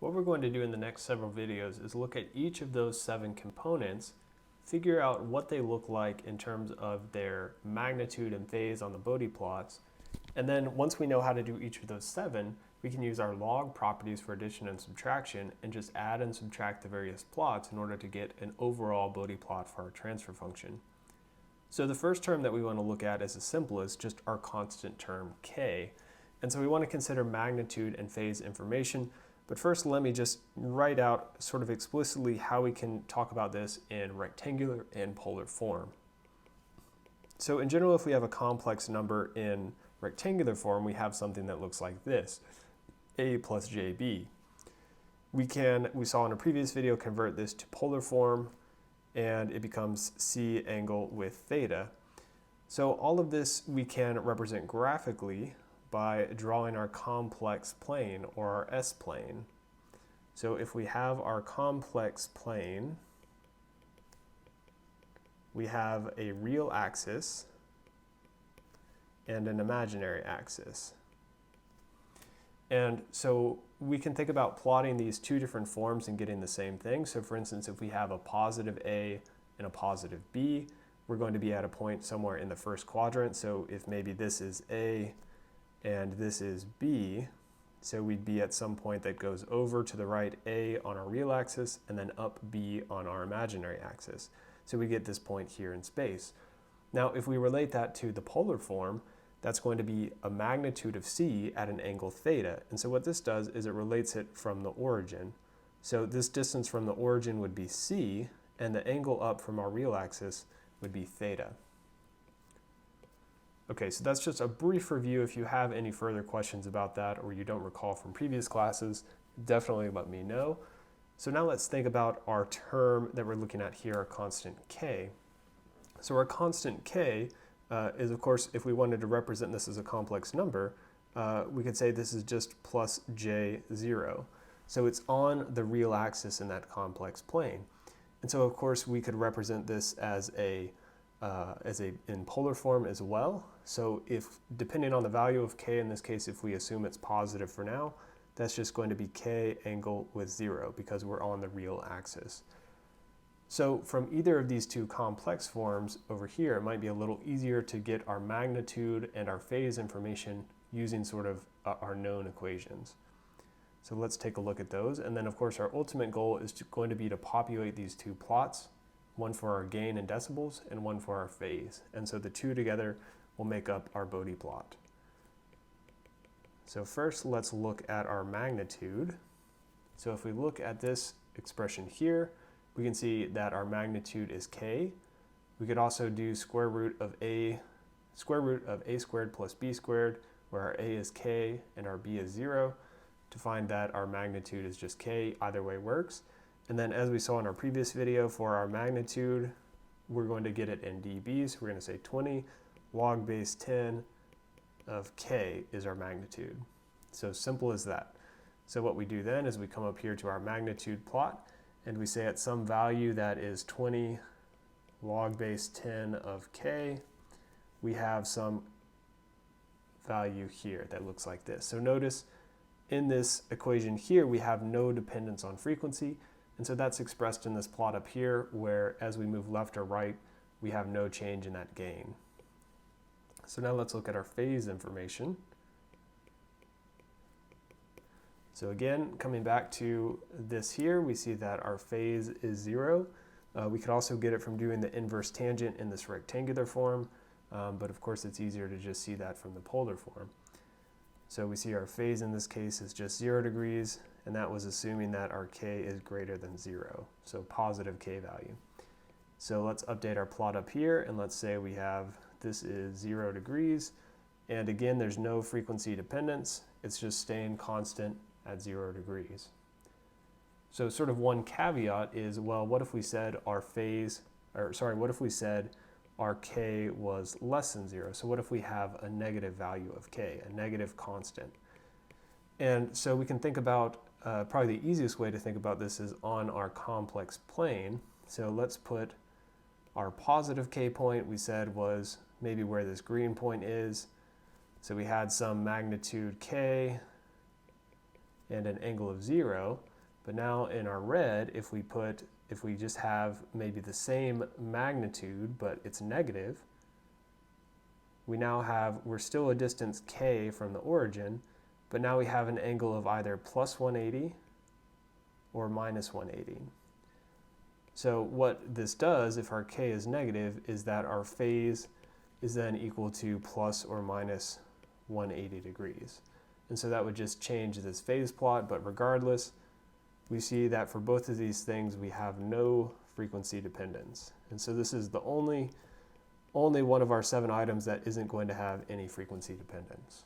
What we're going to do in the next several videos is look at each of those 7 components, figure out what they look like in terms of their magnitude and phase on the Bode plots, and then once we know how to do each of those 7, we can use our log properties for addition and subtraction and just add and subtract the various plots in order to get an overall Bode plot for our transfer function. So the first term that we want to look at is the simplest, just our constant term k. And so we want to consider magnitude and phase information. But first, let me just write out sort of explicitly how we can talk about this in rectangular and polar form. So in general, if we have a complex number in rectangular form, we have something that looks like this, a plus jb. We saw in a previous video, convert this to polar form, and it becomes c angle with theta. So all of this we can represent graphically by drawing our complex plane, or our S-plane. So if we have our complex plane, we have a real axis and an imaginary axis. And so we can think about plotting these two different forms and getting the same thing. So for instance, if we have a positive A and a positive B, we're going to be at a point somewhere in the first quadrant. So if maybe this is A and this is B, so we'd be at some point that goes over to the right A on our real axis and then up B on our imaginary axis. So we get this point here in space. Now if we relate that to the polar form, that's going to be a magnitude of c at an angle theta. And so what this does is it relates it from the origin. So this distance from the origin would be c, and the angle up from our real axis would be theta. Okay, so that's just a brief review. If you have any further questions about that or you don't recall from previous classes, definitely let me know. So now let's think about our term that we're looking at here, our constant k. So our constant k is, of course, if we wanted to represent this as a complex number, we could say this is just plus j0. So it's on the real axis in that complex plane. And so, of course, we could represent this as in polar form as well. So if, depending on the value of k, in this case, if we assume it's positive for now, that's just going to be k angle with 0 because we're on the real axis. So from either of these two complex forms over here, it might be a little easier to get our magnitude and our phase information using sort of our known equations. So let's take a look at those. And then of course our ultimate goal is going to be to populate these two plots, one for our gain in decibels and one for our phase. And so the two together will make up our Bode plot. So first let's look at our magnitude. So if we look at this expression here, we can see that our magnitude is k. We could also do square root of a squared plus b squared, where our a is k and our b is 0, to find that our magnitude is just k. Either way works. And then as we saw in our previous video, for our magnitude, we're going to get it in dB. So we're going to say 20 log base 10 of k is our magnitude. So simple as that. So what we do then is we come up here to our magnitude plot, and we say at some value that is 20 log base 10 of k, we have some value here that looks like this. So notice in this equation here, we have no dependence on frequency. And so that's expressed in this plot up here, where as we move left or right, we have no change in that gain. So now let's look at our phase information. So again, coming back to this here, we see that our phase is 0. We could also get it from doing the inverse tangent in this rectangular form, but of course it's easier to just see that from the polar form. So we see our phase in this case is just 0 degrees, and that was assuming that our k is greater than 0, so positive k value. So let's update our plot up here, and let's say we have this is 0 degrees, and again there's no frequency dependence, it's just staying constant at 0 degrees. So sort of one caveat is, well, what if we said our what if we said our k was less than 0? So what if we have a negative value of k, a negative constant? And so we can think about, probably the easiest way to think about this is on our complex plane. So let's put our positive k point, we said, was maybe where this green point is. So we had some magnitude k and an angle of 0. But now in our red, if we just have maybe the same magnitude, but it's negative, we're still a distance k from the origin, but now we have an angle of either plus 180 or minus 180. So what this does, if our k is negative, is that our phase is then equal to plus or minus 180 degrees. And so that would just change this phase plot, but regardless, we see that for both of these things we have no frequency dependence. And so this is the only one of our 7 items that isn't going to have any frequency dependence.